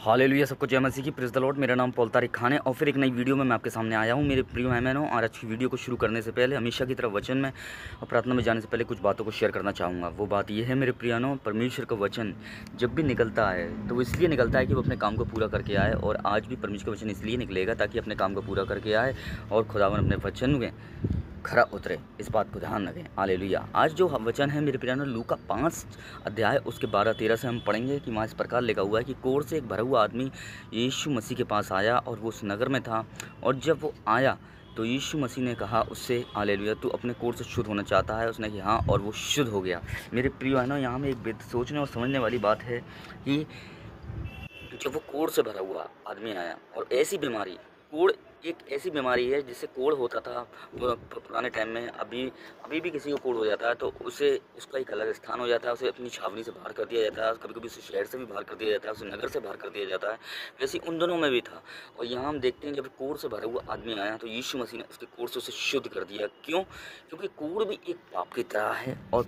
Hallelujah, सबको जय मसीह की। Praise the Lord. मेरा नाम पॉल तारिक खान है और फिर एक नई वीडियो में मैं आपके सामने आया हूँ मेरे प्रिय मेहमानों। और आज की वीडियो को शुरू करने से पहले हमेशा की तरह वचन में और प्रार्थना में जाने से पहले कुछ बातों को शेयर करना चाहूँगा। वो बात ये है मेरे प्रियानों, परमेश्वर का वचन जब भी निकलता है तो वो इसलिए निकलता है कि वो अपने काम को पूरा करके आए। और आज भी परमेश्वर का वचन इसलिए निकलेगा ताकि अपने काम को पूरा करके आए और खुदावन अपने वचन में खरा उतरे। इस बात को ध्यान रखें। हालेलुया। आज जो वचन है मेरे प्रियानों, लूका 5 अध्याय उसके 12-13 से हम पढ़ेंगे कि वहाँ इस प्रकार लिखा हुआ है कि कोढ़ से एक भरा हुआ आदमी यीशु मसीह के पास आया और वो उस नगर में था। और जब वो आया तो यीशु मसीह ने कहा उससे, हालेलुया, तू अपने कोढ़ से शुद्ध होना चाहता है? उसने कहा हाँ, और वो शुद्ध हो गया। मेरे प्रिय बहनों, यहाँ में एक सोचने और समझने वाली बात है कि जब वो कोढ़ से भरा हुआ आदमी आया, और ऐसी बीमारी, कोढ़ एक ऐसी बीमारी है जिससे कोढ़ होता था पुराने टाइम में। अभी भी किसी को कोढ़ हो जाता है तो उसे उसका एक अलग स्थान हो जाता है, उसे अपनी छावनी से बाहर कर दिया जाता है, कभी कभी उसे शहर से भी बाहर कर दिया जाता है, उसे नगर से बाहर कर दिया जाता है। वैसे उन दोनों में भी था। और यहाँ हम देखते हैं जब कोढ़ से भरा हुआ आदमी आया तो यीशु मसीह ने उसके कोढ़ से उसे शुद्ध कर दिया। क्यों? क्योंकि कोढ़ भी एक पाप की तरह है और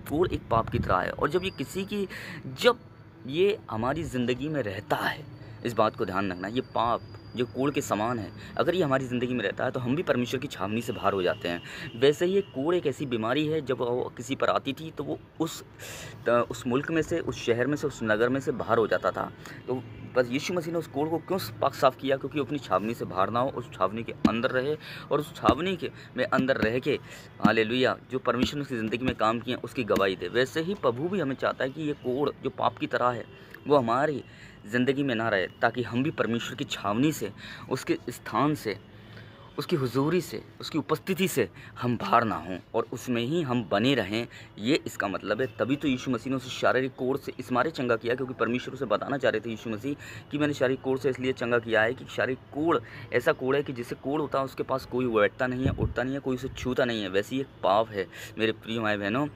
कोढ़ एक पाप की तरह है। और जब ये हमारी ज़िंदगी में रहता है, इस बात को ध्यान रखना, ये पाप जो कोढ़ के समान है, अगर ये हमारी ज़िंदगी में रहता है तो हम भी परमेश्वर की छावनी से बाहर हो जाते हैं। वैसे ही ये कोढ़ एक ऐसी बीमारी है, जब वो किसी पर आती थी तो वो उस मुल्क में से, उस शहर में से, उस नगर में से बाहर हो जाता था। तो बस यीशु मसीह ने उस कोढ़ को क्यों पाक साफ़ किया? क्योंकि अपनी छावनी से बाहर ना हो, उस छावनी के अंदर रहे और उस छावनी के में अंदर रह के, हालेलुया, जो परमेश्वर ने उसकी ज़िंदगी में काम किए उसकी गवाही दे। वैसे ही प्रभु भी हमें चाहता है कि ये कोढ़ जो पाप की तरह है वो हमारी ज़िंदगी में ना रहे, ताकि हम भी परमेश्वर की छावनी से, उसके स्थान से, उसकी हुजूरी से, उसकी उपस्थिति से हम बाहर ना हों और उसमें ही हम बने रहें। ये इसका मतलब है। तभी तो यीशु मसीह ने उसे शारीरिक कोढ़ से इस मारे चंगा किया, क्योंकि परमेश्वर उसे बताना चाह रहे थे यीशु मसीह कि मैंने शारीरिक कोढ़ से इसलिए चंगा किया है कि शारीरिक कोढ़ ऐसा कोढ़ है कि जिससे कोढ़ होता है उसके पास कोई बैठता नहीं है, उठता नहीं है, कोई उसे छूता नहीं है। वैसे ही एक पाप है मेरे प्रिय भाई बहनों,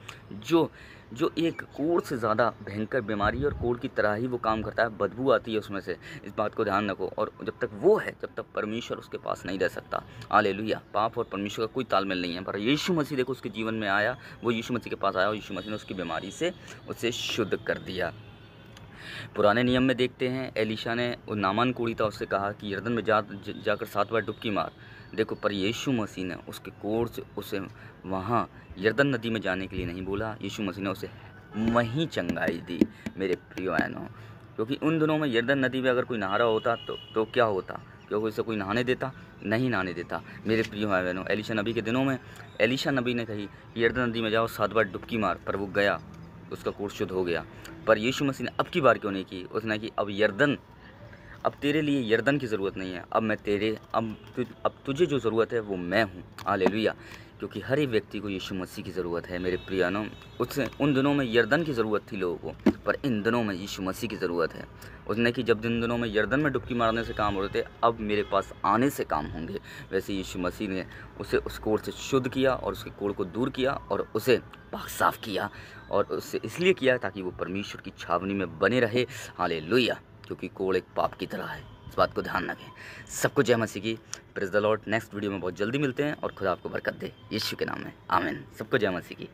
जो एक कोढ़ से ज़्यादा भयंकर बीमारी और कोढ़ की तरह ही वो काम करता है, बदबू आती है उसमें से। इस बात को ध्यान रखो। और जब तक वो है, जब तक परमेश्वर उसके पास नहीं रह सकता। हालेलुया। पाप और परमेश्वर का कोई तालमेल नहीं है। पर यीशु मसीह देखो उसके जीवन में आया, वो यीशु मसीह के पास आया और यीशु मसीह ने उसकी बीमारी से उसे शुद्ध कर दिया। पुराने नियम में देखते हैं, एलीशा ने नामान कोढ़ी था, उससे कहा कि यरदन में जाकर 7 बार डुबकी मार। देखो, पर यीशु मसीह ने उसके कोढ़ से उसे वहाँ यरदन नदी में जाने के लिए नहीं बोला। यीशु मसीह ने उसे वहीं चंगाई दी मेरे प्रिय बहनों। क्योंकि उन दिनों में यरदन नदी में अगर कोई नहा रहा होता तो क्या होता? क्योंकि उसे कोई नहाने देता? नहीं नहाने देता। मेरे प्रिय भाई बहनों, एलीशा नबी के दिनों में एलीशा नबी ने कही यरदन नदी में जाओ, 7 बार डुबकी मार, पर वो गया, उसका कोढ़ शुद्ध हो गया। पर यीशु मसीह ने अब की बार क्यों नहीं की? उसने कि अब तेरे लिए यरदन की ज़रूरत नहीं है, अब तुझे जो ज़रूरत है वो मैं हूँ। हालेलुया। क्योंकि हर एक व्यक्ति को यीशु मसीह की ज़रूरत है मेरे प्रियानों। उन दिनों में यरदन की ज़रूरत थी लोगों को, पर इन दिनों में यीशु मसीह की ज़रूरत है। उसने कि जब जिन दिनों में यरदन में डुबकी मारने से काम हो रहे थे, अब मेरे पास आने से काम होंगे। वैसे यीशु मसीह ने उसे उस कोढ़ से शुद्ध किया और उसके कोढ़ को दूर किया और उसे पाक साफ किया। और उससे इसलिए किया ताकि वो परमेश्वर की छावनी में बने रहे। हालेलुया। क्योंकि कोढ़ एक पाप की तरह है। इस बात को ध्यान रखें। सबको जय मसीह की। Praise the Lord. Next video में बहुत जल्दी मिलते हैं और खुदा आपको बरकत दे, यीशु के नाम में, आमीन। सबको जय मसीह की।